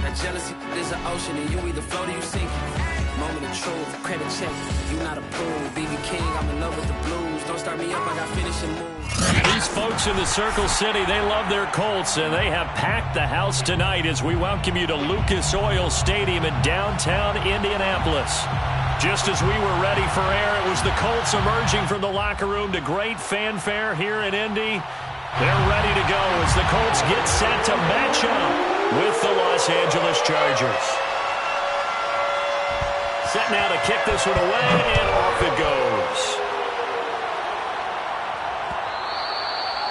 That jealousy is an ocean, and you either float or you sink. Moment of truth, credit check, you not approved. BB King, I'm in love with the blues. Don't start me up, I got finishing moves. These folks in the Circle City, they love their Colts, and they have packed the house tonight as we welcome you to Lucas Oil Stadium in downtown Indianapolis. Just as we were ready for air, it was the Colts emerging from the locker room to great fanfare here in Indy. They're ready to go as the Colts get set to match up with the Los Angeles Chargers. Set now to kick this one away, and off it goes.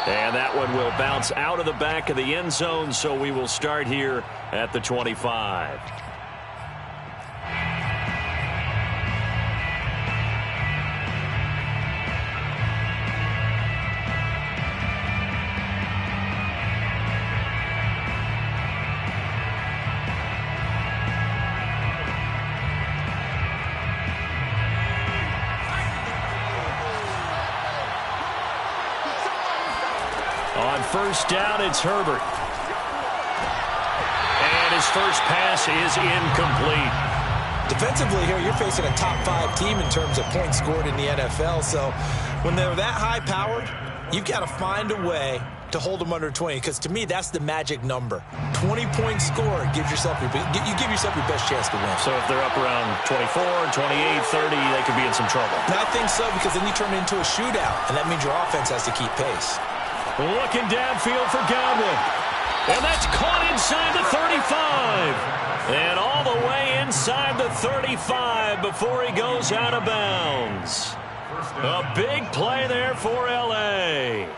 And that one will bounce out of the back of the end zone, so we will start here at the 25. On first down, it's Herbert. And his first pass is incomplete. Defensively here, you're facing a top-5 team in terms of points scored in the NFL. So when they're that high-powered, you've got to find a way to hold them under 20. Because to me, that's the magic number. 20-point score gives yourself you give yourself your best chance to win. So if they're up around 24, 28, 30, they could be in some trouble. And I think so, because then you turn it into a shootout, and that means your offense has to keep pace. Looking downfield for Godwin. And that's caught inside the 35. And all the way inside the 35 before he goes out of bounds. A big play there for L.A.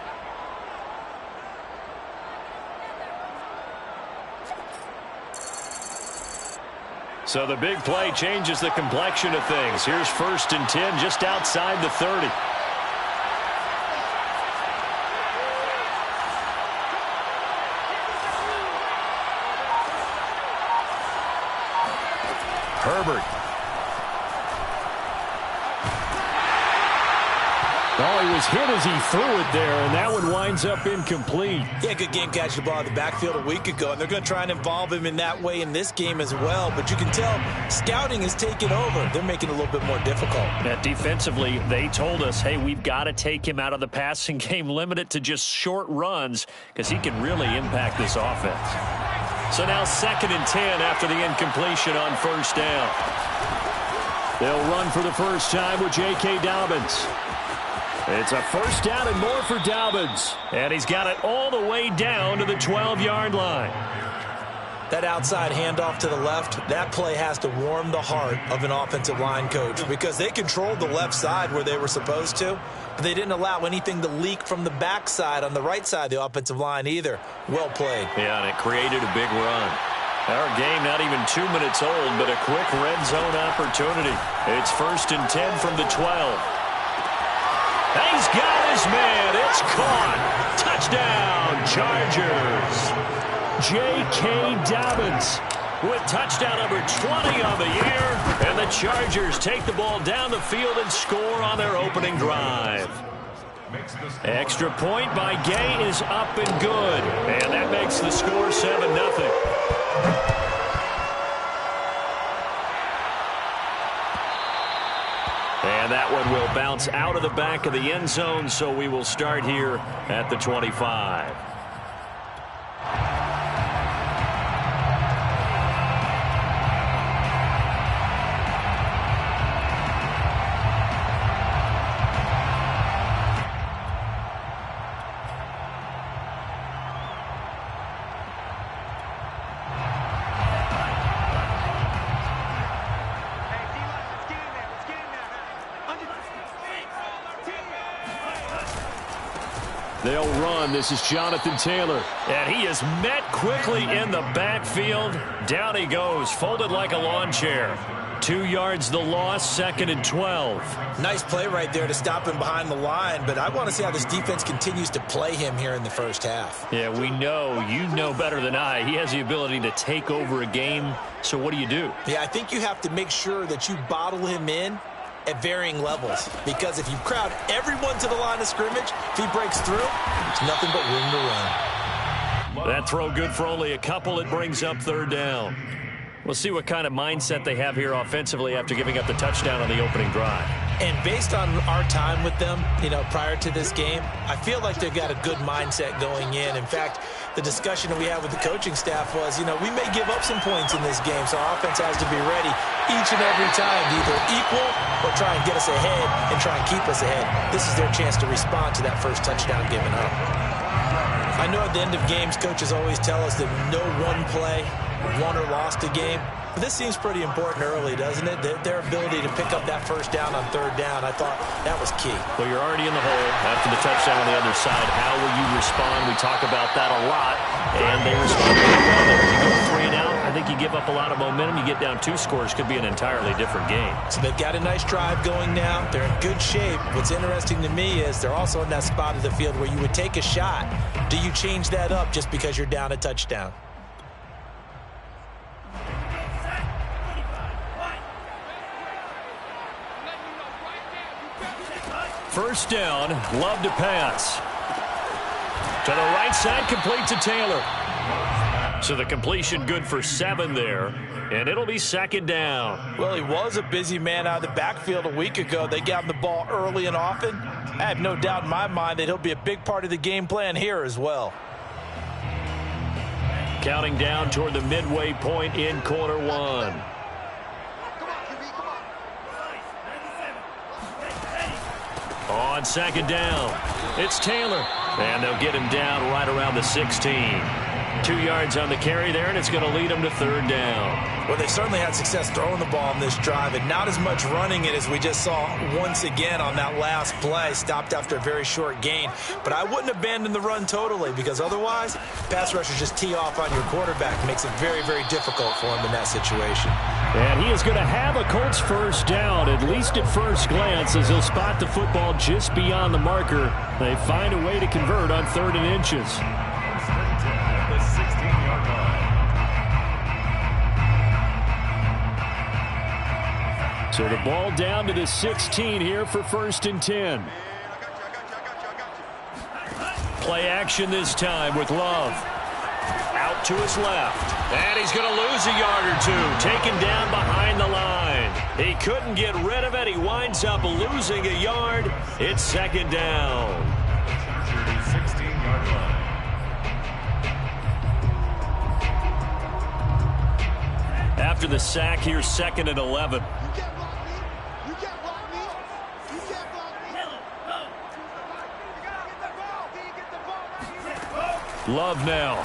So the big play changes the complexion of things. Here's 1st and 10 just outside the 30. Herbert. Oh, he was hit as he threw it there, and that one winds up incomplete. Yeah, good game catching the ball in the backfield a week ago, and they're going to try and involve him in that way in this game as well. But you can tell scouting is taking over. They're making it a little bit more difficult. Defensively, they told us, hey, we've got to take him out of the passing game, limit it to just short runs, because he can really impact this offense. So now 2nd and 10 after the incompletion on first down. They'll run for the first time with J.K. Dobbins. It's a first down and more for Dobbins. And he's got it all the way down to the 12-yard line. That outside handoff to the left, that play has to warm the heart of an offensive line coach, because they controlled the left side where they were supposed to, but they didn't allow anything to leak from the backside on the right side of the offensive line either. Well played. Yeah, and it created a big run. Our game not even 2 minutes old, but a quick red zone opportunity. It's 1st and 10 from the 12. He's got his man. It's caught. Touchdown, Chargers. J.K. Dobbins with touchdown number 20 on the year. And the Chargers take the ball down the field and score on their opening drive. Extra point by Gay is up and good. And that makes the score 7-0. And that one will bounce out of the back of the end zone, so we will start here at the 25. They'll run. This is Jonathan Taylor. And he is met quickly in the backfield. Down he goes, folded like a lawn chair. 2 yards the loss, 2nd and 12. Nice play right there to stop him behind the line, but I want to see how this defense continues to play him here in the first half. Yeah, we know, you know better than I, he has the ability to take over a game. So what do you do? Yeah, I think you have to make sure that you bottle him in at varying levels, because if you crowd everyone to the line of scrimmage, if he breaks through, it's nothing but room to run. That throw good for only a couple. It brings up third down. We'll see what kind of mindset they have here offensively after giving up the touchdown on the opening drive. And based on our time with them, prior to this game, I feel like they've got a good mindset going in. In fact, the discussion that we had with the coaching staff was, we may give up some points in this game, so our offense has to be ready each and every time to either equal or try and get us ahead and try and keep us ahead. This is their chance to respond to that first touchdown given up. I know at the end of games, coaches always tell us that no one play won or lost a game. But this seems pretty important early, doesn't it? Their ability to pick up that first down on third down, I thought that was key. Well, you're already in the hole after the touchdown on the other side. How will you respond? We talk about that a lot, and they respond really well there. You go 3 and out, I think you give up a lot of momentum. You get down 2 scores, could be an entirely different game. So they've got a nice drive going now. They're in good shape. What's interesting to me is they're also in that spot of the field where you would take a shot. Do you change that up just because you're down a touchdown? First down, Love to pass. To the right side, complete to Taylor. So the completion good for 7 there, and it'll be second down. Well, he was a busy man out of the backfield a week ago. They got him the ball early and often. I have no doubt in my mind that he'll be a big part of the game plan here as well. Counting down toward the midway point in quarter 1. On second down, it's Taylor. And they'll get him down right around the 16. 2 yards on the carry there, and it's going to lead them to third down. Well, they certainly had success throwing the ball in this drive, and not as much running it as we just saw once again on that last play. Stopped after a very short gain. But I wouldn't abandon the run totally, because otherwise, pass rushers just tee off on your quarterback. Makes it very, very difficult for him in that situation. And he is going to have a Colts first down, at least at first glance, as he'll spot the football just beyond the marker. They find a way to convert on 3rd and inches. So the ball down to the 16 here for 1st and 10. Play action this time with Love. Out to his left. And he's going to lose a yard or 2. Taken down behind the line. He couldn't get rid of it. He winds up losing a yard. It's second down. 16-yard line. After the sack, here's 2nd and 11. Love now.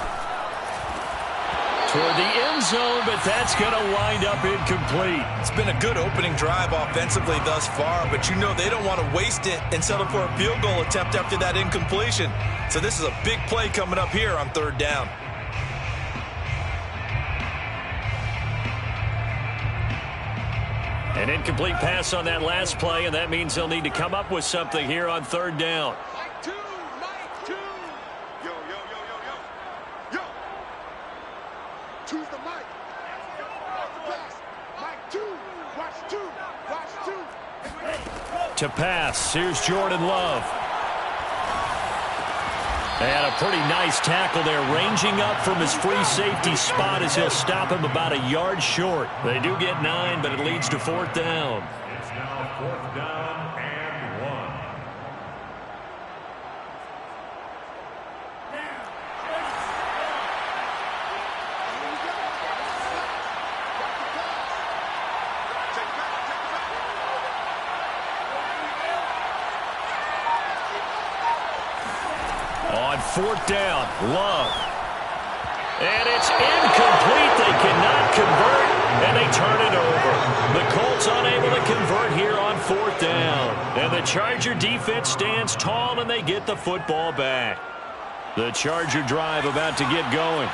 Toward the end zone, but that's going to wind up incomplete. It's been a good opening drive offensively thus far, but they don't want to waste it and settle for a field goal attempt after that incompletion. So this is a big play coming up here on 3rd down. An incomplete pass on that last play, and that means they'll need to come up with something here on 3rd down. To pass, here's Jordan Love. And a pretty nice tackle there, ranging up from his free safety spot as he'll stop him about a yard short. They do get 9, but it leads to 4th down. It's now 4th down and 1. On 4th down, Love. And it's incomplete. They cannot convert, and they turn it over. The Colts unable to convert here on 4th down. And the Charger defense stands tall, and they get the football back. The Charger drive about to get going.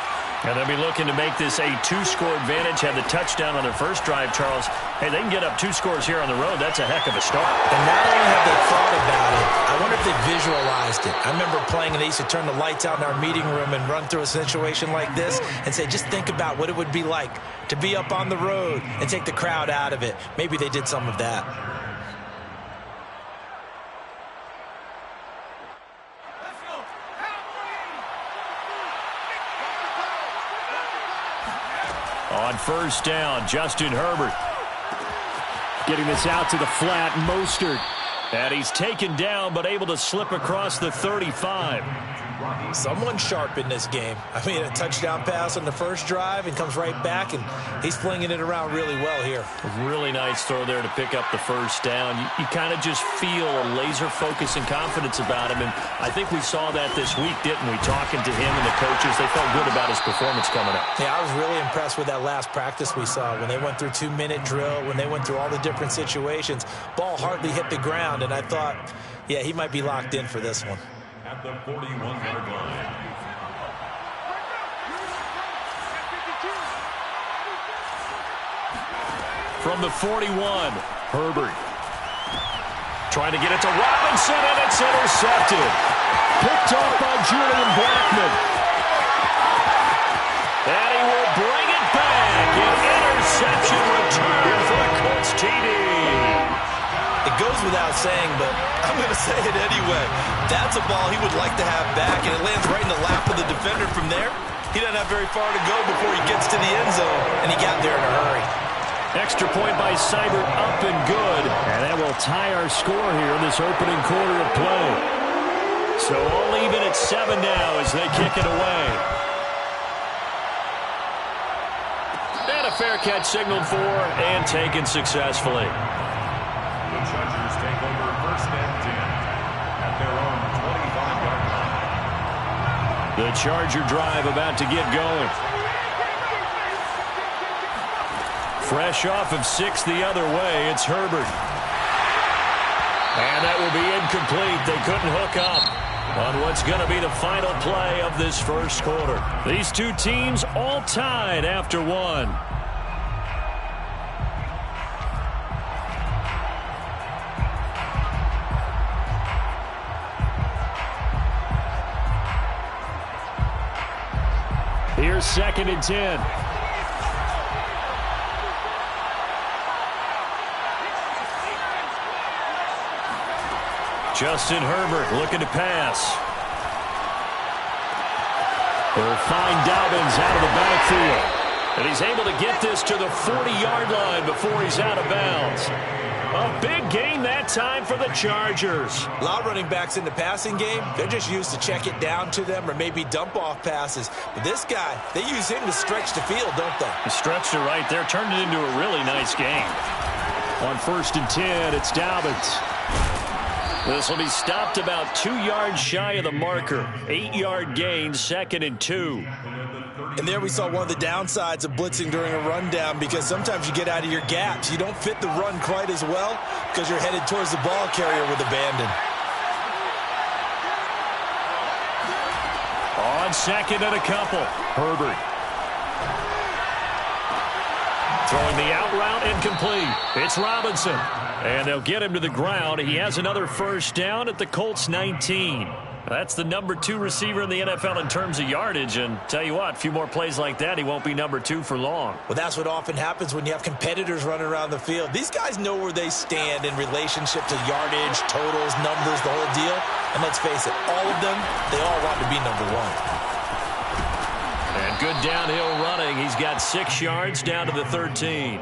And they'll be looking to make this a 2-score advantage. Had the touchdown on their first drive, Charles. Hey, they can get up 2 scores here on the road. That's a heck of a start. And not only have they thought about it, I wonder if they visualized it. I remember playing, and they used to turn the lights out in our meeting room and run through a situation like this and say, just think about what it would be like to be up on the road and take the crowd out of it. Maybe they did some of that. On first down, Justin Herbert. Getting this out to the flat, Mostert. And he's taken down, but able to slip across the 35. Someone sharp in this game. I mean, a touchdown pass on the first drive and comes right back, and he's flinging it around really well here. Really nice throw there to pick up the first down. You kind of just feel a laser focus and confidence about him, and I think we saw that this week, didn't we? Talking to him and the coaches, they felt good about his performance coming up. Yeah, I was really impressed with that last practice we saw when they went through 2-minute drill, when they went through all the different situations. Ball hardly hit the ground, and I thought, yeah, he might be locked in for this one. At the 41-yard line. From the 41, Herbert. Trying to get it to Robinson, and it's intercepted. Picked off by Julian Blackmon. And he will bring it back. An interception return for the Colts TD. It goes without saying, but I'm going to say it anyway. That's a ball he would like to have back, and it lands right in the lap of the defender from there. He doesn't have very far to go before he gets to the end zone, and he got there in a hurry. Extra point by Seibert, up and good. And that will tie our score here in this opening quarter of play. So all even at 7 now as they kick it away. And a fair catch signaled for and taken successfully. The Chargers take over first and 10 at their own 25-yard line. The Charger drive about to get going. Fresh off of 6 the other way, it's Herbert. And that will be incomplete. They couldn't hook up on what's going to be the final play of this first quarter. These two teams all tied after one. Here's 2nd and 10. Justin Herbert looking to pass. They'll find Dobbins out of the backfield. And he's able to get this to the 40-yard line before he's out of bounds. A big gain that time for the Chargers. A lot of running backs in the passing game, they're just used to check it down to them or maybe dump off passes. But this guy, they use him to stretch the field, don't they? He stretched it right there, turned it into a really nice game. On 1st and 10, it's Dobbins. This will be stopped about 2 yards shy of the marker. 8-yard gain, 2nd and 2. And there we saw one of the downsides of blitzing during a rundown, because sometimes you get out of your gaps. You don't fit the run quite as well because you're headed towards the ball carrier with abandon. On 2nd and a couple, Herbert. Throwing the out route, incomplete. It's Robinson. And they'll get him to the ground. He has another first down at the Colts 19. That's the number 2 receiver in the NFL in terms of yardage. And tell you what, a few more plays like that, he won't be number 2 for long. Well, that's what often happens when you have competitors running around the field. These guys know where they stand in relationship to yardage, totals, numbers, the whole deal. And let's face it, all of them, they all want to be number 1. And good downhill running. He's got 6 yards down to the 13.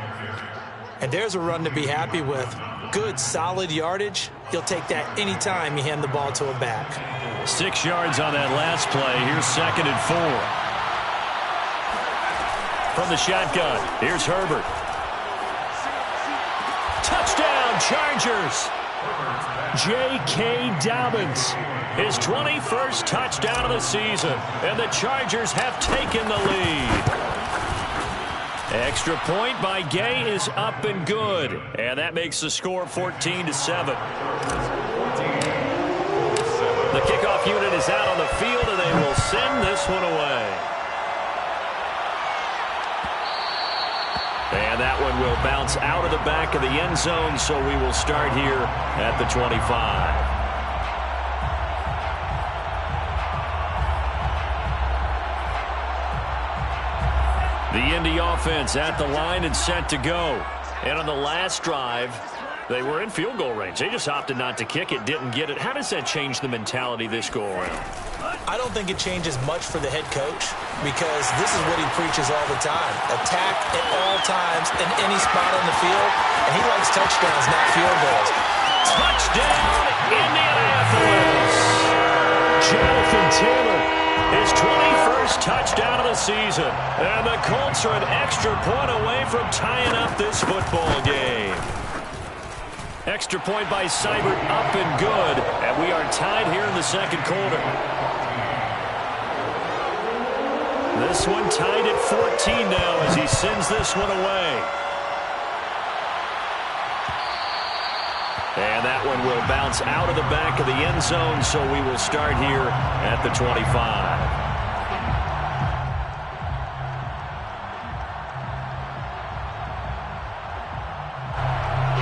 And there's a run to be happy with. Good, solid yardage. He'll take that anytime you hand the ball to a back. 6 yards on that last play. Here's 2nd and 4. From the shotgun, here's Herbert. Touchdown, Chargers. J.K. Dobbins. His 21st touchdown of the season. And the Chargers have taken the lead. Extra point by Gay is up and good. And that makes the score 14-7. The kickoff unit is out on the field, and they will send this one away. And that one will bounce out of the back of the end zone, so we will start here at the 25. The Indy offense at the line and set to go. And on the last drive, they were in field goal range. They just opted not to kick it, didn't get it. How does that change the mentality this go around? I don't think it changes much for the head coach because this is what he preaches all the time. Attack at all times in any spot on the field, and he likes touchdowns, not field goals. Touchdown, Indianapolis! Jonathan Taylor, his 21st touchdown of the season. And the Colts are an extra point away from tying up this football game. Extra point by Seibert, up and good. And we are tied here in the second quarter. This one tied at 14 now as he sends this one away. And that one will bounce out of the back of the end zone, so we will start here at the 25.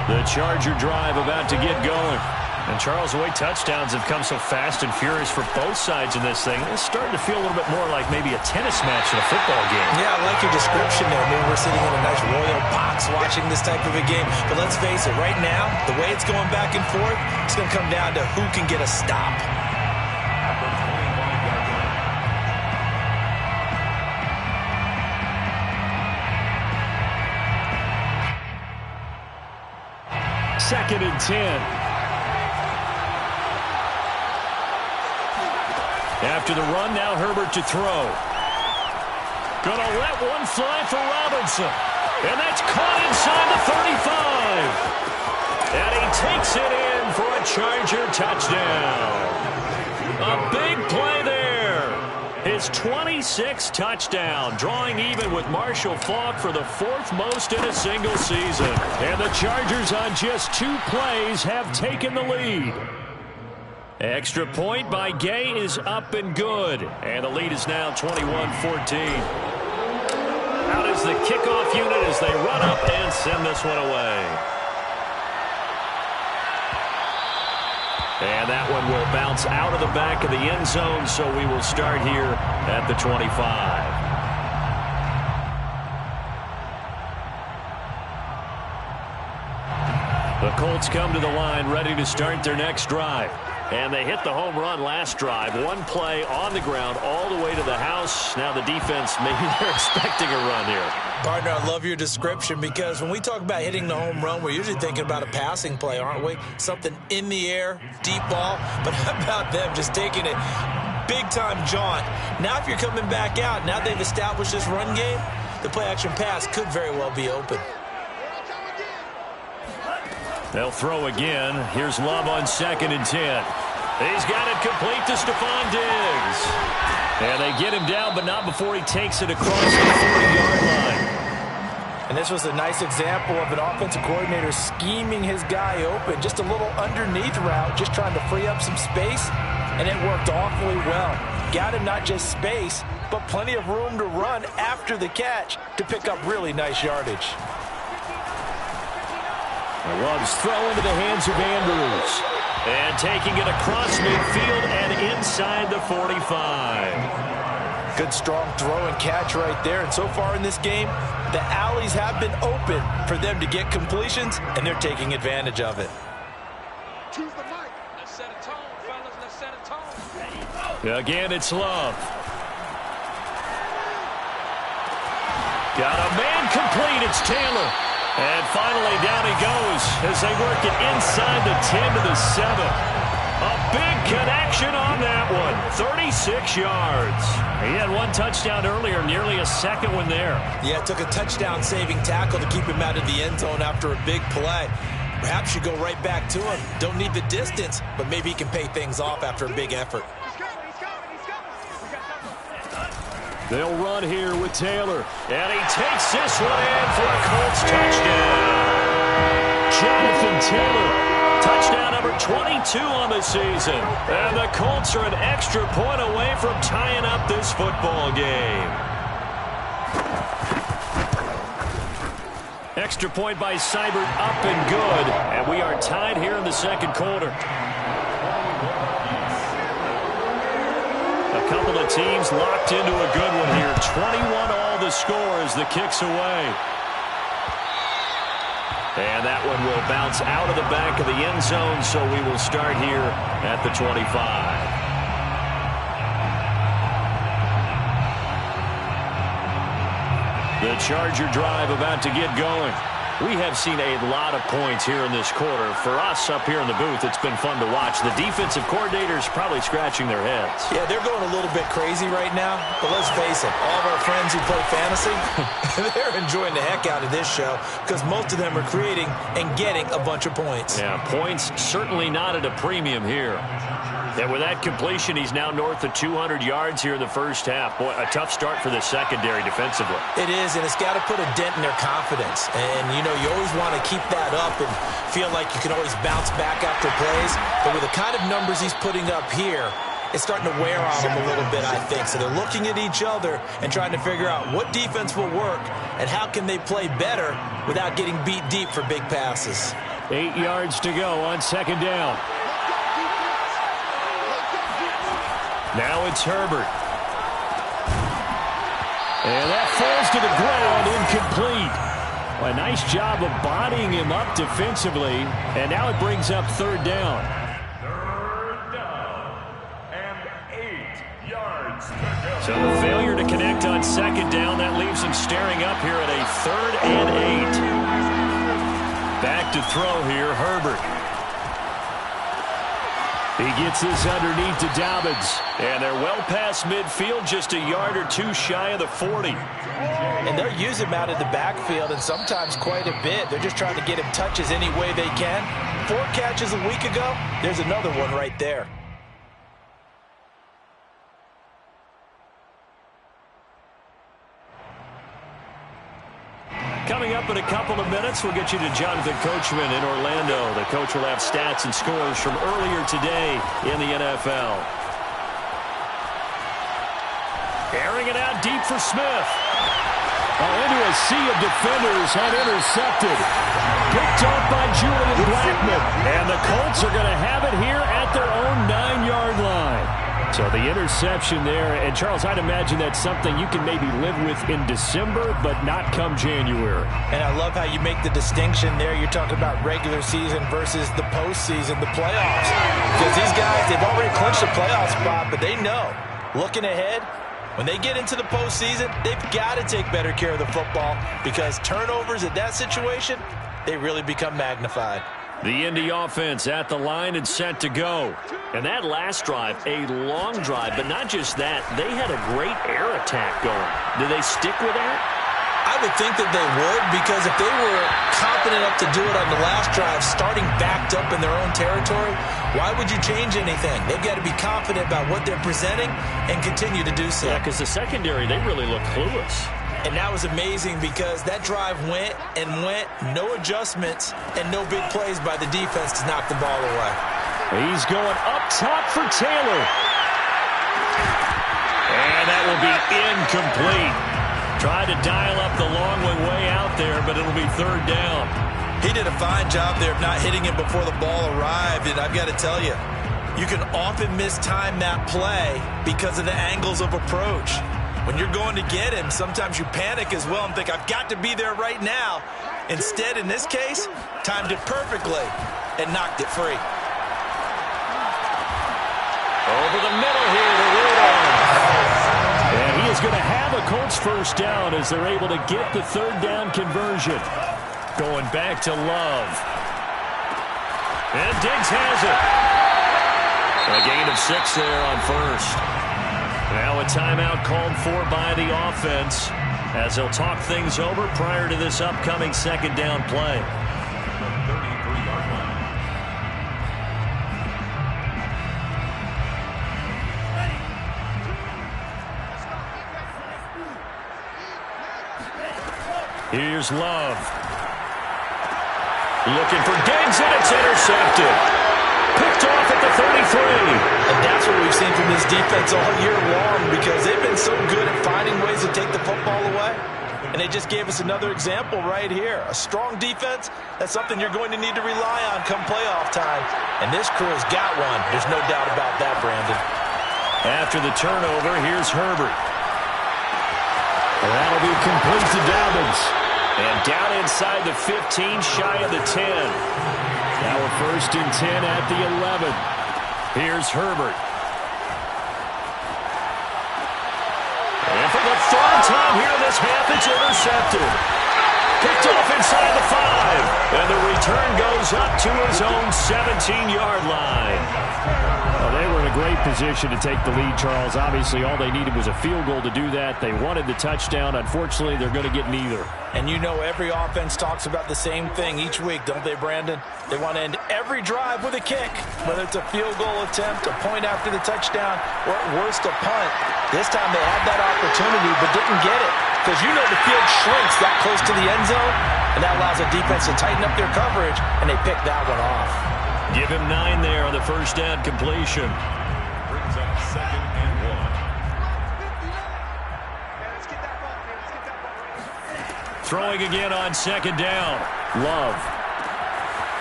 The Charger drive about to get going. And Charles, the way touchdowns have come so fast and furious for both sides in this thing, it's starting to feel a little bit more like maybe a tennis match in a football game. Yeah, I like your description there. Maybe we're sitting in a nice royal box watching this type of a game. But let's face it, right now, the way it's going back and forth, it's going to come down to who can get a stop. Second and 10. After the run, now Herbert to throw. Gonna let one fly for Robinson. And that's caught inside the 35. And he takes it in for a Charger touchdown. A big play there. His 26th touchdown, drawing even with Marshall Faulk for the 4th most in a single season. And the Chargers on just 2 plays have taken the lead. Extra point by Gay is up and good. And the lead is now 21-14. Out is the kickoff unit as they run up and send this one away. And that one will bounce out of the back of the end zone, so we will start here at the 25. The Colts come to the line ready to start their next drive. And they hit the home run last drive. One play on the ground all the way to the house. Now the defense, maybe they're expecting a run here. Partner, I love your description because when we talk about hitting the home run, we're usually thinking about a passing play, aren't we? Something in the air, deep ball. But how about them just taking it big-time jaunt? Now if you're coming back out, now they've established this run game, the play-action pass could very well be open. They'll throw again. Here's Love on 2nd and 10. He's got it complete to Stephon Diggs. And they get him down, but not before he takes it across the 40-yard line. And this was a nice example of an offensive coordinator scheming his guy open. Just a little underneath route, just trying to free up some space. And it worked awfully well. Got him not just space, but plenty of room to run after the catch to pick up really nice yardage. Love's throw into the hands of Andrews. And taking it across midfield and inside the 45. Good strong throw and catch right there. And so far in this game, the alleys have been open for them to get completions, and they're taking advantage of it. Choose the mic. Let's set a tone, fellas. Let's set a tone. Again, it's Love. Got a man complete. It's Taylor. And finally, down he goes as they work it inside the 10 to the 7. A big connection on that one. 36 yards. He had one touchdown earlier, nearly a second one there. Yeah, it took a touchdown-saving tackle to keep him out of the end zone after a big play. Perhaps you go right back to him. Don't need the distance, but maybe he can pay things off after a big effort. They'll run here with Taylor. And he takes this one in for a Colts touchdown. Jonathan Taylor, touchdown number 22 on the season. And the Colts are an extra point away from tying up this football game. Extra point by Seibert, up and good. And we are tied here in the second quarter. A couple of teams locked into a good one here. 21-all the score as the kick's away. And that one will bounce out of the back of the end zone, so we will start here at the 25. The Charger drive about to get going. We have seen a lot of points here in this quarter. For us up here in the booth, it's been fun to watch. The defensive coordinators probably scratching their heads. Yeah, they're going a little bit crazy right now. But let's face it, all of our friends who play fantasy, they're enjoying the heck out of this show because most of them are creating and getting a bunch of points. Yeah, points certainly not at a premium here. And with that completion, he's now north of 200 yards here in the first half. Boy, a tough start for the secondary defensively. It is, and it's got to put a dent in their confidence. And, you know, you always want to keep that up and feel like you can always bounce back after plays. But with the kind of numbers he's putting up here, it's starting to wear on them a little bit, I think. So they're looking at each other and trying to figure out what defense will work and how can they play better without getting beat deep for big passes. 8 yards to go on second down. Now it's Herbert. And that falls to the ground, incomplete. Well, a nice job of bodying him up defensively. And now it brings up third down. Third down and 8 yards to go. So the failure to connect on second down, that leaves him staring up here at a 3rd and 8. Back to throw here, Herbert. He gets this underneath to Dobbins. And they're well past midfield, just a yard or two shy of the 40. And they'll use him out of the backfield, and sometimes quite a bit. They're just trying to get him touches any way they can. 4 catches a week ago, there's another one right there. Coming up in a couple of minutes, we'll get you to Jonathan Coachman in Orlando. The coach will have stats and scores from earlier today in the NFL. Airing it out deep for Smith. Into a sea of defenders and intercepted. Picked off by Julian Blackmon. And the Colts are going to have it here at their own 9-yard line. So the interception there, and Charles, I'd imagine that's something you can maybe live with in December, but not come January. And I love how you make the distinction there. You're talking about regular season versus the postseason, the playoffs. Because these guys, they've already clinched a playoff spot, but they know, looking ahead, when they get into the postseason, they've got to take better care of the football because turnovers at that situation, they really become magnified. The Indy offense at the line and set to go. And that last drive, a long drive, but not just that. They had a great air attack going. Do they stick with that? I would think that they would, because if they were confident enough to do it on the last drive, starting backed up in their own territory, why would you change anything? They've got to be confident about what they're presenting and continue to do so. Yeah, because the secondary, they really look clueless. And that was amazing because that drive went and went, no adjustments, and no big plays by the defense to knock the ball away. He's going up top for Taylor. And that will be incomplete. Tried to dial up the long one way out there, but it'll be third down. He did a fine job there of not hitting him before the ball arrived, and I've got to tell you, you can often mistime that play because of the angles of approach. When you're going to get him, sometimes you panic as well and think, I've got to be there right now. Instead, in this case, timed it perfectly and knocked it free. Over the middle here to Rudolph. And he is going to have a Colts first down as they're able to get the third down conversion. Going back to Love. And Diggs has it. A gain of 6 there on first. Now a timeout called for by the offense as they'll talk things over prior to this upcoming second down play. Here's Love. Looking for Diggs, and it's intercepted. Picked off at the 33. And that's what we've seen from this defense all year long because they've been so good at finding ways to take the football away. And they just gave us another example right here. A strong defense, that's something you're going to need to rely on come playoff time. And this crew has got one. There's no doubt about that, Brandon. After the turnover, here's Herbert. That'll be complete to Dobbins. And down inside the 15, shy of the 10. Now a first and 10 at the 11. Here's Herbert. And for the third time here in this half, it's intercepted. Picked off inside the 5. And the return goes up to his own 17-yard line. Well, they were in a great position to take the lead, Charles. Obviously, all they needed was a field goal to do that. They wanted the touchdown. Unfortunately, they're going to get neither. And you know every offense talks about the same thing each week, don't they, Brandon? They want to end every drive with a kick, whether it's a field goal attempt, a point after the touchdown, or at worst, a punt. This time they had that opportunity but didn't get it because you know the field shrinks that close to the end zone, and that allows the defense to tighten up their coverage, and they pick that one off. Give him 9 there on the first down completion. Brings up 2nd and 1. Throwing again on 2nd down. Love.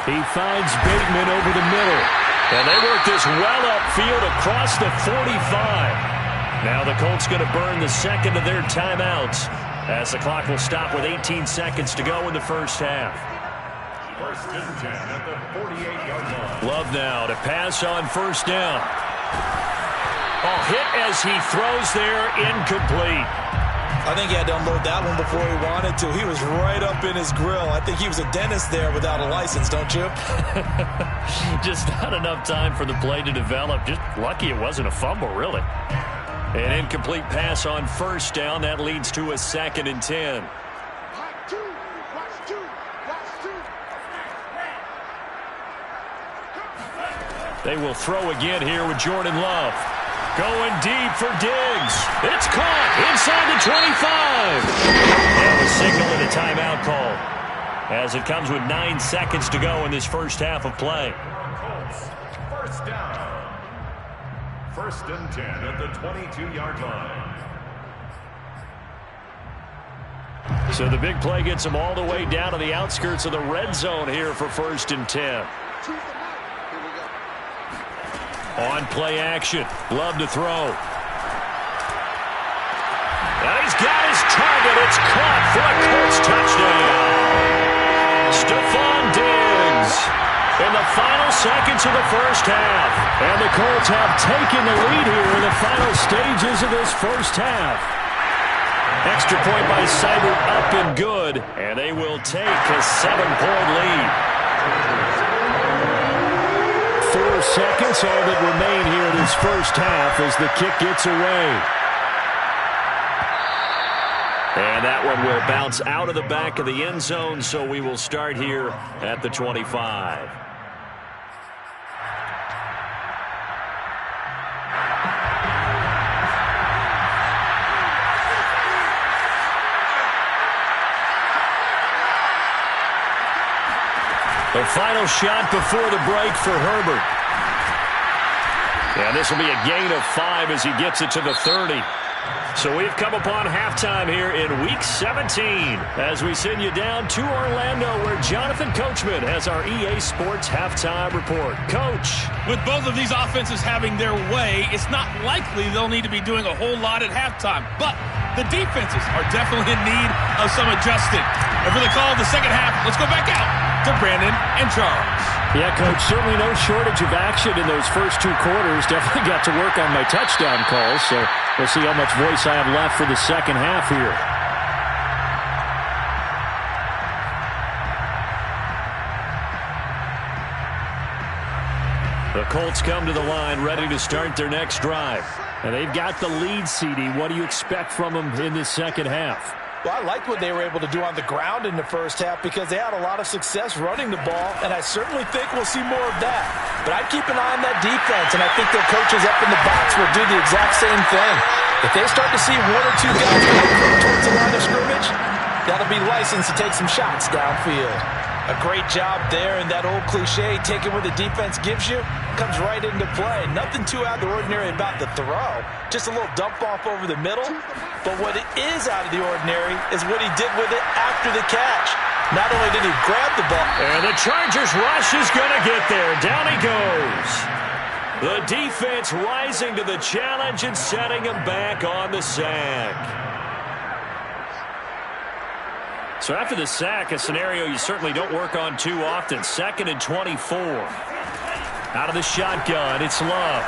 He finds Bateman over the middle. And they work this well upfield across the 45. Now the Colts going to burn the second of their timeouts as the clock will stop with 18 seconds to go in the first half. 1st and 10 at the 48-yard line. Love now to pass on first down. Hit as he throws there, incomplete. I think he had to unload that one before he wanted to. He was right up in his grill. I think he was a dentist there without a license, don't you? Just not enough time for the play to develop. Just lucky it wasn't a fumble, really. An incomplete pass on first down. That leads to a 2nd and 10. They will throw again here with Jordan Love. Going deep for Diggs. It's caught inside the 25. And the signal and a timeout call as it comes with 9 seconds to go in this first half of play. Colts, first down. 1st and 10 at the 22-yard line. So the big play gets them all the way down to the outskirts of the red zone here for 1st and 10. On play action. Love to throw. And he's got his target. It's caught for a Colts touchdown. Stephon Diggs in the final seconds of the first half. And the Colts have taken the lead here in the final stages of this first half. Extra point by Seibert up and good. And they will take a 7-point lead. 4 seconds, all that remain here in this first half as the kick gets away. And that one will bounce out of the back of the end zone, so we will start here at the 25. The final shot before the break for Herbert. And this will be a gain of 5 as he gets it to the 30. So we've come upon halftime here in Week 17 as we send you down to Orlando where Jonathan Coachman has our EA Sports Halftime Report. Coach. With both of these offenses having their way, it's not likely they'll need to be doing a whole lot at halftime. But the defenses are definitely in need of some adjusting. And for the call of the second half, let's go back out to Brandon and Charles. Yeah, Coach, certainly no shortage of action in those first 2 quarters. Definitely got to work on my touchdown calls, so we'll see how much voice I have left for the second half here. The Colts come to the line ready to start their next drive. And they've got the lead, CD. What do you expect from them in this second half? Well, I liked what they were able to do on the ground in the first half because they had a lot of success running the ball, and I certainly think we'll see more of that. But I'd keep an eye on that defense, and I think their coaches up in the box will do the exact same thing. If they start to see 1 or 2 guys come towards the line of scrimmage, that'll be licensed to take some shots downfield. A great job there, and that old cliche, taking what the defense gives you, comes right into play. Nothing too out of the ordinary about the throw. Just a little dump off over the middle. But what it is out of the ordinary is what he did with it after the catch. Not only did he grab the ball. And the Chargers rush is going to get there. Down he goes. The defense rising to the challenge and setting him back on the sack. So after the sack, a scenario you certainly don't work on too often. 2nd and 24. Out of the shotgun, it's Love.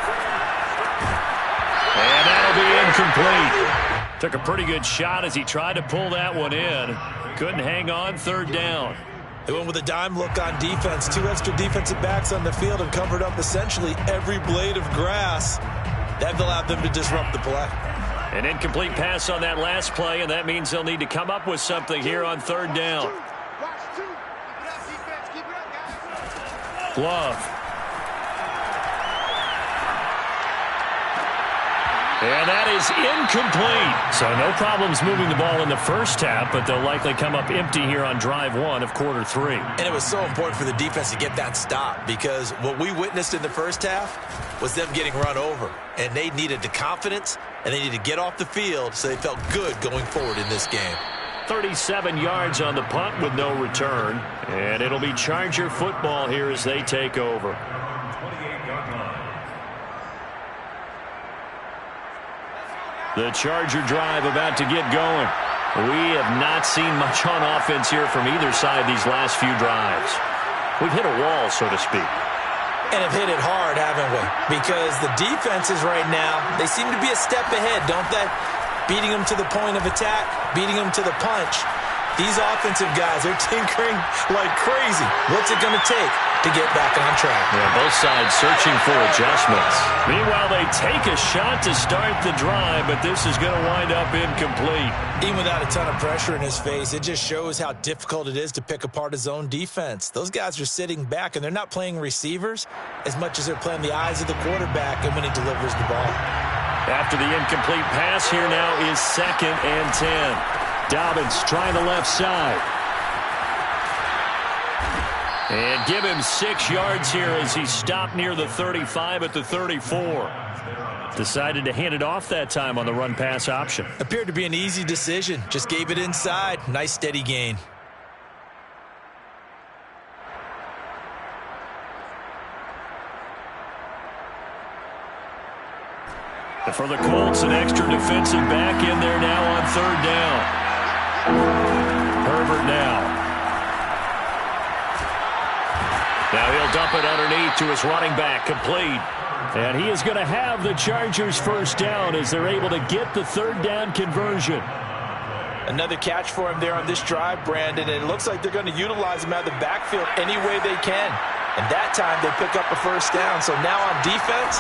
And that'll be incomplete. Took a pretty good shot as he tried to pull that one in. Couldn't hang on. Third down. They went with a dime look on defense. 2 extra defensive backs on the field and covered up essentially every blade of grass. That allowed them to disrupt the play. An incomplete pass on that last play, and that means they'll need to come up with something here on third down. Love. And that is incomplete. So no problems moving the ball in the first half, but they'll likely come up empty here on drive 1 of quarter 3. And it was so important for the defense to get that stop, because what we witnessed in the first half was them getting run over. And they needed the confidence, and they needed to get off the field so they felt good going forward in this game. 37 yards on the punt with no return. And it'll be Charger football here as they take over. The Charger drive about to get going. We have not seen much on offense here from either side these last few drives. We've hit a wall, so to speak. And have hit it hard, haven't we? Because the defenses right now, they seem to be a step ahead, don't they? Beating them to the point of attack, beating them to the punch. These offensive guys are tinkering like crazy. What's it going to take to get back on track? Yeah, both sides searching for adjustments. Meanwhile, they take a shot to start the drive, but this is going to wind up incomplete. Even without a ton of pressure in his face, it just shows how difficult it is to pick apart his own defense. Those guys are sitting back, and they're not playing receivers as much as they're playing the eyes of the quarterback and when he delivers the ball. After the incomplete pass, here now is 2nd and 10. Dobbins trying the left side. And give him 6 yards here as he stopped near the 35 at the 34. Decided to hand it off that time on the run-pass option. Appeared to be an easy decision. Just gave it inside. Nice steady gain. For the Colts, an extra defensive back in there now on third down. Herbert now. Now he'll dump it underneath to his running back, complete. And he is going to have the Chargers first down as they're able to get the third down conversion. Another catch for him there on this drive, Brandon. And it looks like they're going to utilize him out of the backfield any way they can. And that time they pick up a first down. So now on defense,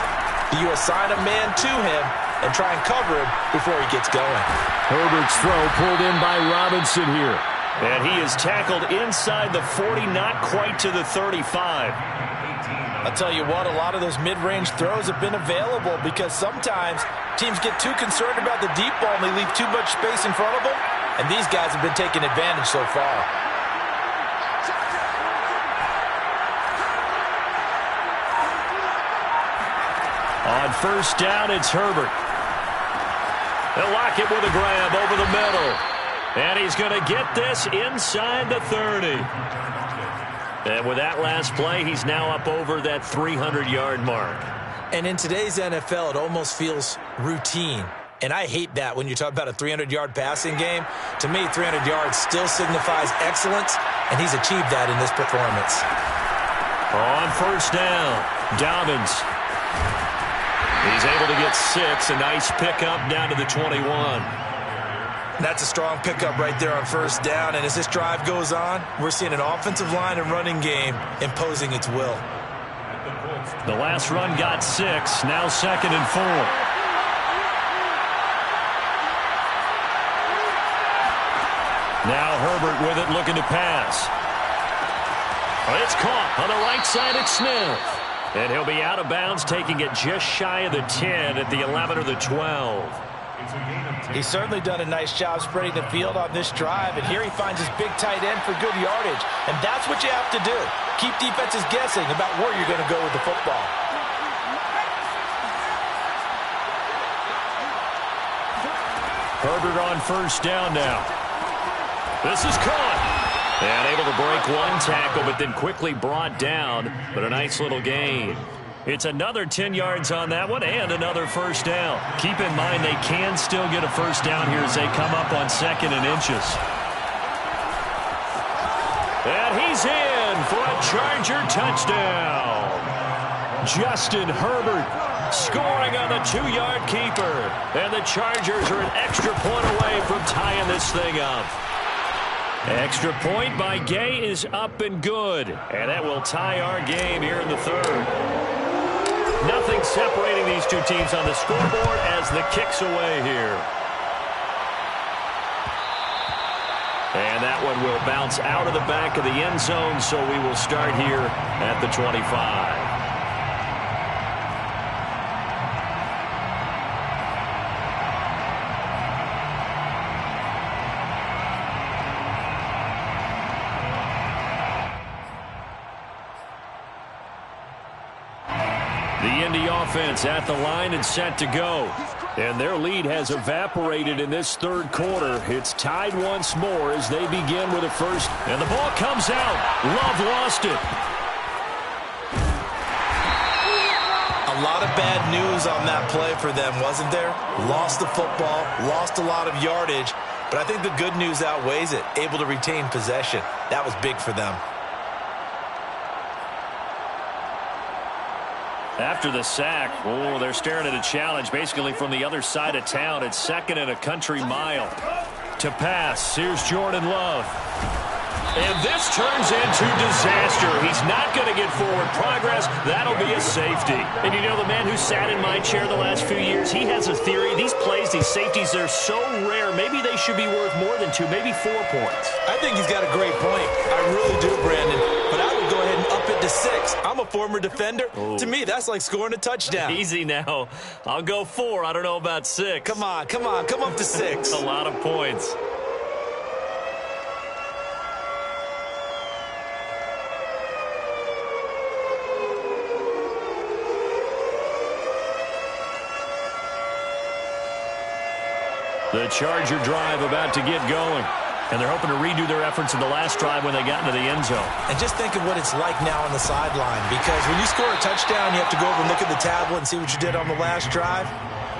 do you assign a man to him and try and cover him before he gets going? Herbert's throw pulled in by Robinson here. And he is tackled inside the 40, not quite to the 35. I'll tell you what, a lot of those mid-range throws have been available because sometimes teams get too concerned about the deep ball and they leave too much space in front of them. And these guys have been taking advantage so far. On first down, it's Herbert. They'll lock it with a grab over the middle. And he's going to get this inside the 30. And with that last play, he's now up over that 300-yard mark. And in today's NFL, it almost feels routine. And I hate that when you talk about a 300-yard passing game. To me, 300 yards still signifies excellence, and he's achieved that in this performance. On first down, Dobbins. He's able to get 6. A nice pickup down to the 21. That's a strong pickup right there on first down. And as this drive goes on, we're seeing an offensive line and running game imposing its will. The last run got 6. Now 2nd and 4. Now Herbert with it, looking to pass. It's caught on the right side at Smith. And he'll be out of bounds, taking it just shy of the 10 at the 11 or the 12. He's certainly done a nice job spreading the field on this drive, and here he finds his big tight end for good yardage. And that's what you have to do. Keep defenses guessing about where you're going to go with the football. Herbert on first down now. This is caught. And able to break one tackle, but then quickly brought down. But a nice little gain. It's another 10 yards on that one and another first down. Keep in mind they can still get a first down here as they come up on 2nd and inches. And he's in for a Charger touchdown. Justin Herbert Scoring on the 2-yard keeper. And the Chargers are an extra point away from tying this thing up. Extra point by Gay is up and good. And that will tie our game here in the third. Nothing separating these two teams on the scoreboard as the kick's away here. And that one will bounce out of the back of the end zone, so we will start here at the 25. The Indy offense at the line and set to go. And their lead has evaporated in this third quarter. It's tied once more as they begin with a first. And the ball comes out. Love lost it. A lot of bad news on that play for them, wasn't there? Lost the football, lost a lot of yardage. But I think the good news outweighs it. Able to retain possession. That was big for them. After the sack, they're staring at a challenge basically from the other side of town. It's 2nd and a country mile. To pass, here's Jordan Love. And this turns into disaster. He's not going to get forward progress. That'll be a safety. And you know, the man who sat in my chair the last few years, he has a theory. These plays, these safeties, they're so rare. Maybe they should be worth more than 2, maybe 4 points. I think he's got a great point. I really do, Brandon. But I would go ahead and up it to 6. I'm a former defender. Oh. To me, that's like scoring a touchdown. Easy now. I'll go 4. I don't know about 6. Come on. Come up to 6. A lot of points. The Charger drive about to get going. And they're hoping to redo their efforts in the last drive when they got into the end zone. And just think of what it's like now on the sideline. Because when you score a touchdown, you have to go over and look at the tablet and see what you did on the last drive.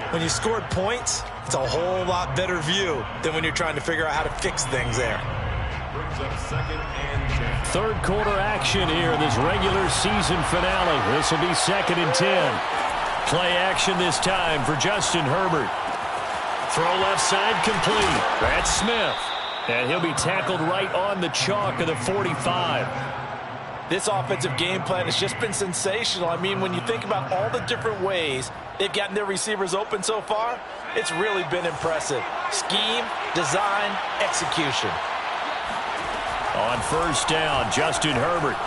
When you scored points, it's a whole lot better view than when you're trying to figure out how to fix things there. Brings up 2nd and 10. Third quarter action here in this regular season finale. This will be 2nd and 10. Play action this time for Justin Herbert. Throw left side complete. That's Smith. And he'll be tackled right on the chalk of the 45. This offensive game plan has just been sensational. I mean, when you think about all the different ways they've gotten their receivers open so far, it's really been impressive. Scheme, design, execution. On first down, Justin Herbert.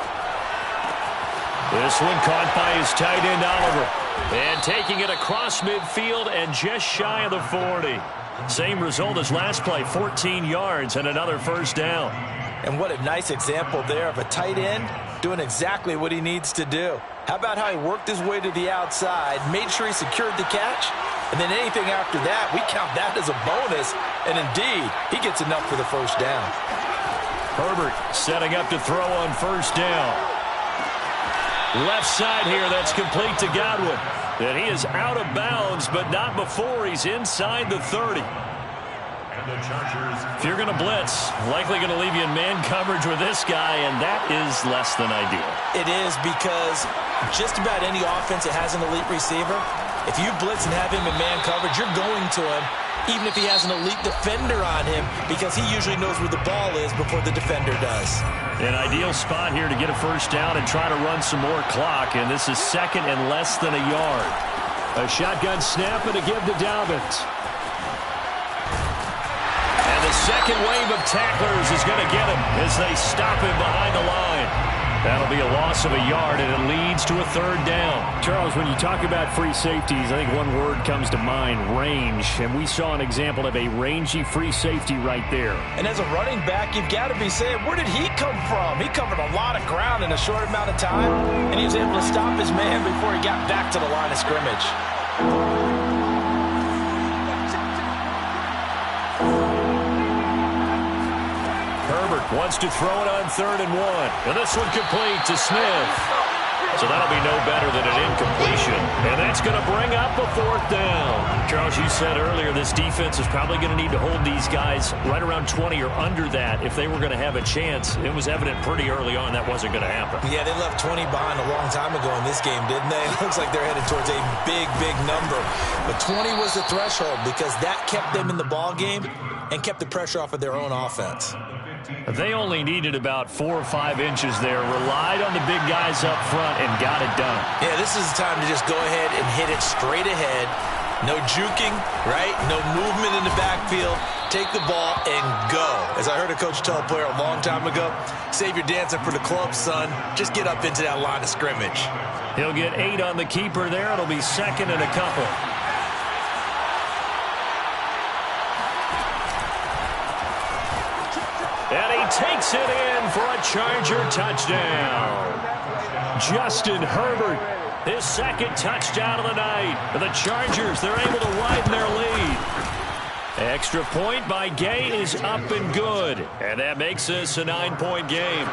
This one caught by his tight end, Oliver. And taking it across midfield and just shy of the 40. Same result as last play, 14 yards and another first down. And what a nice example there of a tight end doing exactly what he needs to do. How about how he worked his way to the outside, made sure he secured the catch, and then anything after that, we count that as a bonus. And indeed, he gets enough for the first down. Herbert setting up to throw on first down. Left side here, that's complete to Godwin. And he is out of bounds, but not before he's inside the 30. And the Chargers. If you're going to blitz, likely going to leave you in man coverage with this guy, and that is less than ideal. It is, because just about any offense that has an elite receiver, if you blitz and have him in man coverage, you're going to him, even if he has an elite defender on him, because he usually knows where the ball is before the defender does. An ideal spot here to get a first down and try to run some more clock, and this is 2nd and less than a yard. A shotgun snap and a give to Dobbins. And the second wave of tacklers is going to get him as they stop him behind the line. That'll be a loss of a yard, and it leads to a third down. Charles, when you talk about free safeties, I think one word comes to mind, range. And we saw an example of a rangy free safety right there. And as a running back, you've got to be saying, where did he come from? He covered a lot of ground in a short amount of time, and he was able to stop his man before he got back to the line of scrimmage. Herbert wants to throw it on 3rd and 1. And this one complete to Smith. So that'll be no better than an incompletion. And that's going to bring up a 4th down. Charles, you said earlier this defense is probably going to need to hold these guys right around 20 or under that if they were going to have a chance. It was evident pretty early on that wasn't going to happen. Yeah, they left 20 behind a long time ago in this game, didn't they? It looks like they're headed towards a big, big number. But 20 was the threshold because that kept them in the ball game and kept the pressure off of their own offense. They only needed about 4 or 5 inches there, relied on the big guys up front, and got it done. Yeah, this is the time to just go ahead and hit it straight ahead. No juking, right? No movement in the backfield. Take the ball and go. As I heard a coach tell a player a long time ago, save your dancing for the club, son. Just get up into that line of scrimmage. He'll get 8 on the keeper there. It'll be 2nd and a couple. And he takes it in for a Charger touchdown. Justin Herbert, his 2nd touchdown of the night. The Chargers, they're able to widen their lead. Extra point by Gay is up and good. And that makes this a 9-point game.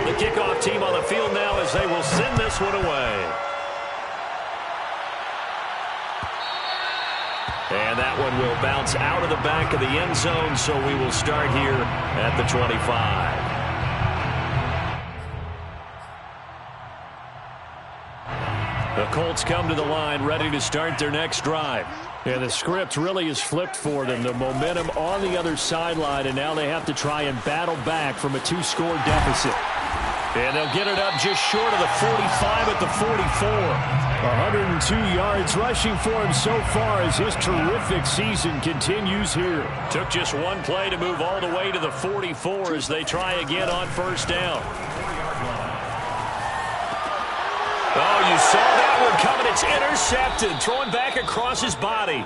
The kickoff team on the field now as they will send this one away. And that one will bounce out of the back of the end zone, so we will start here at the 25. The Colts come to the line ready to start their next drive. And the script really is flipped for them. The momentum on the other sideline, and now they have to try and battle back from a 2-score deficit. And they'll get it up just short of the 45 at the 44. 102 yards rushing for him so far as his terrific season continues here. Took just one play to move all the way to the 44 as they try again on 1st down. Oh, you saw that one coming. It's intercepted. Thrown back across his body.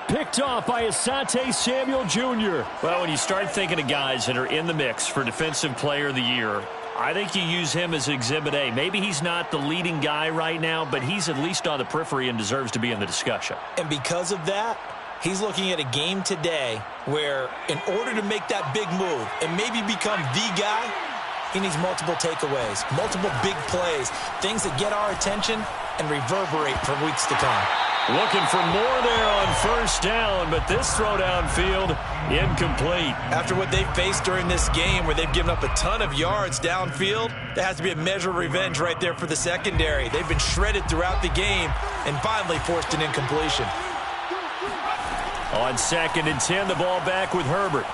Picked off by Asante Samuel Jr. Well, when you start thinking of guys that are in the mix for Defensive Player of the Year, I think you use him as Exhibit A. Maybe he's not the leading guy right now, but he's at least on the periphery and deserves to be in the discussion. And because of that, he's looking at a game today where in order to make that big move and maybe become the guy, he needs multiple takeaways, multiple big plays, things that get our attention and reverberate for weeks to come. Looking for more there on 1st down, but this throw downfield incomplete. After what they faced during this game where they've given up a ton of yards downfield, there has to be a measure of revenge right there for the secondary. They've been shredded throughout the game and finally forced an incompletion. On 2nd and 10, the ball back with Herbert.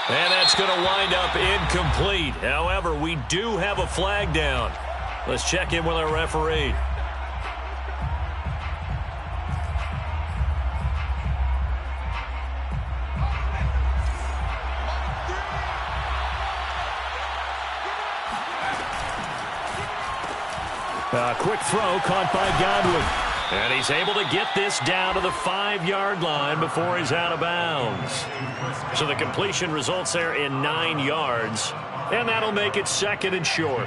And that's going to wind up incomplete. However, we do have a flag down. Let's check in with our referee. A quick throw caught by Godwin. And he's able to get this down to the 5-yard line before he's out of bounds. So the completion results there in 9 yards. And that'll make it 2nd and short.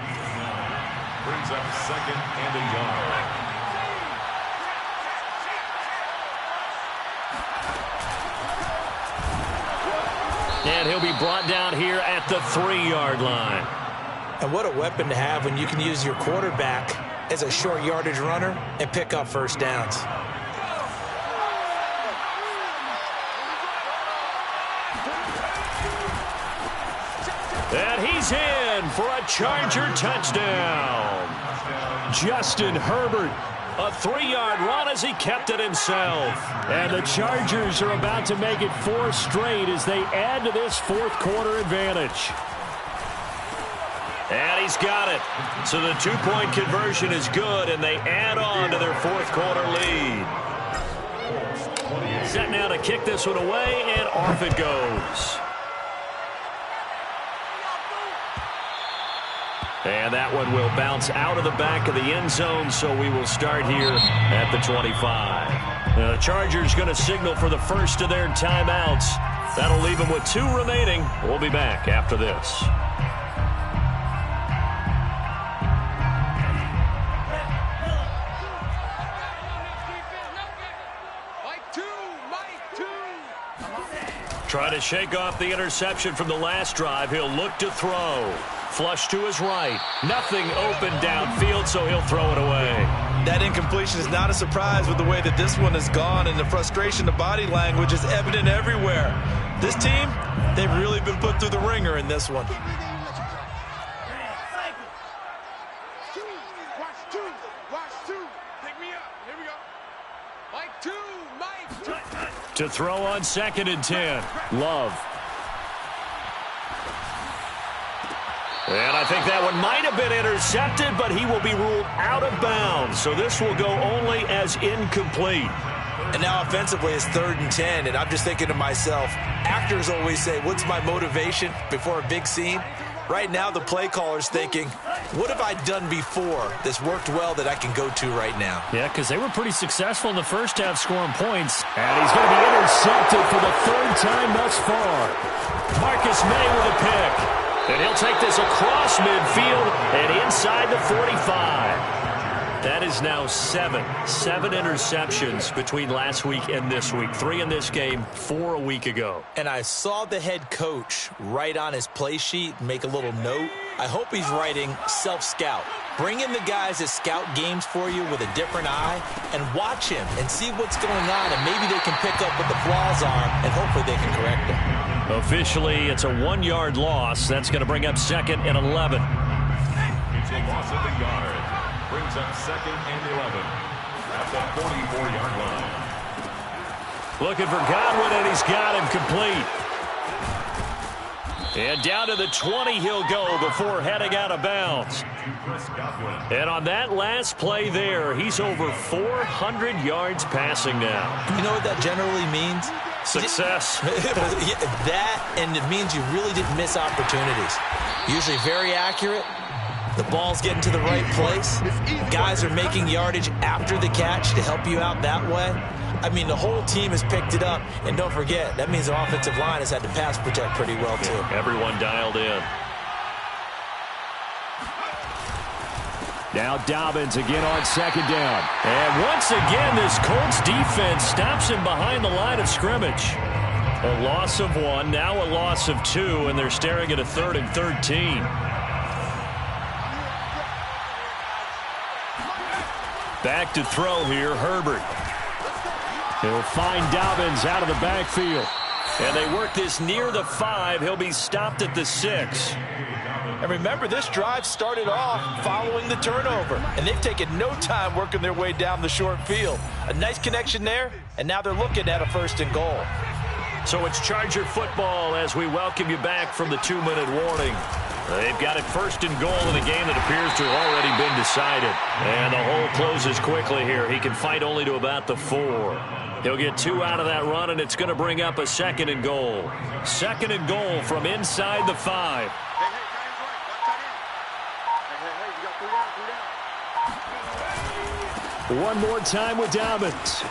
Brings up 2nd and a yard. And he'll be brought down here at the 3-yard line. And what a weapon to have when you can use your quarterback as a short yardage runner and pick up 1st downs. And he's in for a Charger touchdown. Justin Herbert, a 3-yard run as he kept it himself. And the Chargers are about to make it 4 straight as they add to this 4th quarter advantage. And he's got it. So the 2-point conversion is good, and they add on to their 4th quarter lead. Set now to kick this one away, and off it goes. And that one will bounce out of the back of the end zone, so we will start here at the 25. Now the Chargers going to signal for the first of their timeouts. That'll leave them with 2 remaining. We'll be back after this. Trying to shake off the interception from the last drive. He'll look to throw. Flush to his right. Nothing open downfield, so he'll throw it away. That incompletion is not a surprise with the way that this one has gone, and the frustration, the body language is evident everywhere. This team, they've really been put through the ringer in this one. To throw on 2nd and 10. Love. And I think that one might have been intercepted, but he will be ruled out of bounds. So this will go only as incomplete. And now offensively it's 3rd and 10, and I'm just thinking to myself, actors always say, what's my motivation before a big scene? Right now the play caller's thinking, what have I done before that's worked well that I can go to right now? Yeah, because they were pretty successful in the first half scoring points. And he's going to be intercepted for the 3rd time thus far. Marcus May with a pick. And he'll take this across midfield and inside the 45. That is now 7 interceptions between last week and this week. 3 in this game, 4 a week ago. And I saw the head coach write on his play sheet, make a little note. I hope he's writing self-scout. Bring in the guys that scout games for you with a different eye and watch him and see what's going on, and maybe they can pick up what the flaws are, and hopefully they can correct them. Officially, it's a 1-yard loss. That's going to bring up 2nd and 11. It's a loss of the yard. Brings up 2nd and 11 at the 44-yard line. Looking for Godwin, and he's got him complete. And down to the 20 he'll go before heading out of bounds. And on that last play there, he's over 400 yards passing now. You know what that generally means? Success. That, and it means you really didn't miss opportunities. Usually very accurate. The ball's getting to the right place. Guys are making yardage after the catch to help you out that way. I mean, the whole team has picked it up. And don't forget, that means the offensive line has had to pass protect pretty well, too. Everyone dialed in. Now Dobbins again on 2nd down. And once again, this Colts defense stops him behind the line of scrimmage. A loss of 1, now a loss of 2, and they're staring at a 3rd and 13. Back to throw here, Herbert. He'll find Dobbins out of the backfield. And they work this near the 5. He'll be stopped at the 6. And remember, this drive started off following the turnover, and they've taken no time working their way down the short field. A nice connection there, and now they're looking at a 1st and goal. So it's Charger football as we welcome you back from the 2-minute warning. They've got it 1st and goal in a game that appears to have already been decided. And the hole closes quickly here. He can fight only to about the 4. He'll get 2 out of that run, and it's going to bring up a 2nd and goal. 2nd and goal from inside the 5. One more time with Dobbins.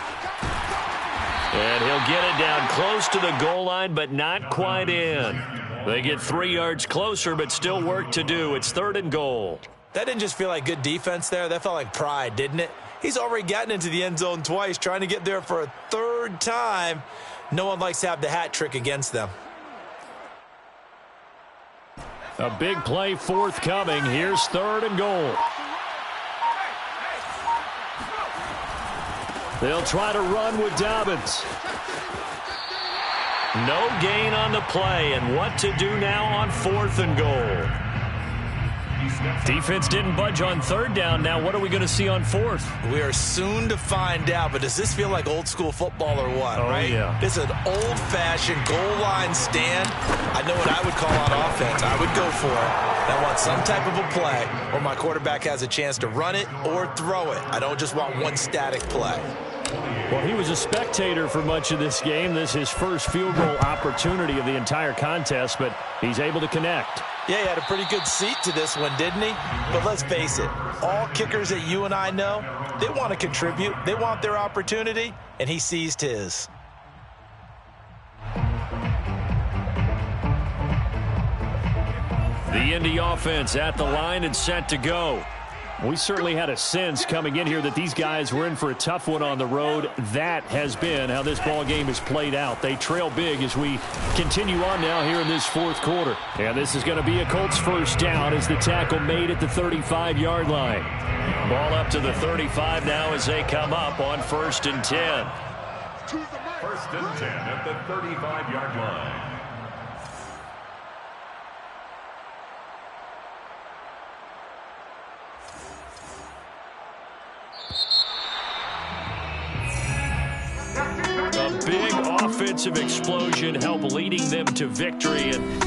And he'll get it down close to the goal line, but not quite in. They get 3 yards closer, but still work to do. It's 3rd and goal. That didn't just feel like good defense there. That felt like pride, didn't it? He's already gotten into the end zone twice, trying to get there for a 3rd time. No one likes to have the hat trick against them. A big play forthcoming. Here's 3rd and goal. They'll try to run with Dobbins. No gain on the play, and what to do now on 4th and goal. Defense didn't budge on 3rd down. Now what are we going to see on 4th? We are soon to find out, but does this feel like old school football or what, right? Yeah. This is an old-fashioned goal line stand. I know what I would call on offense. I would go for it. I want some type of a play where my quarterback has a chance to run it or throw it. I don't just want one static play. Well, he was a spectator for much of this game. This is his first field goal opportunity of the entire contest, but he's able to connect. Yeah, he had a pretty good seat to this one, didn't he? But let's face it, all kickers that you and I know, they want to contribute. They want their opportunity, and he seized his. The Indy offense at the line and set to go. We certainly had a sense coming in here that these guys were in for a tough one on the road. That has been how this ball game has played out. They trail big as we continue on now here in this fourth quarter. And this is going to be a Colts first down as the tackle made at the 35-yard line. Ball up to the 35 now as they come up on 1st and 10. 1st and 10 at the 35-yard line. A big offensive explosion helped leading them to victory. And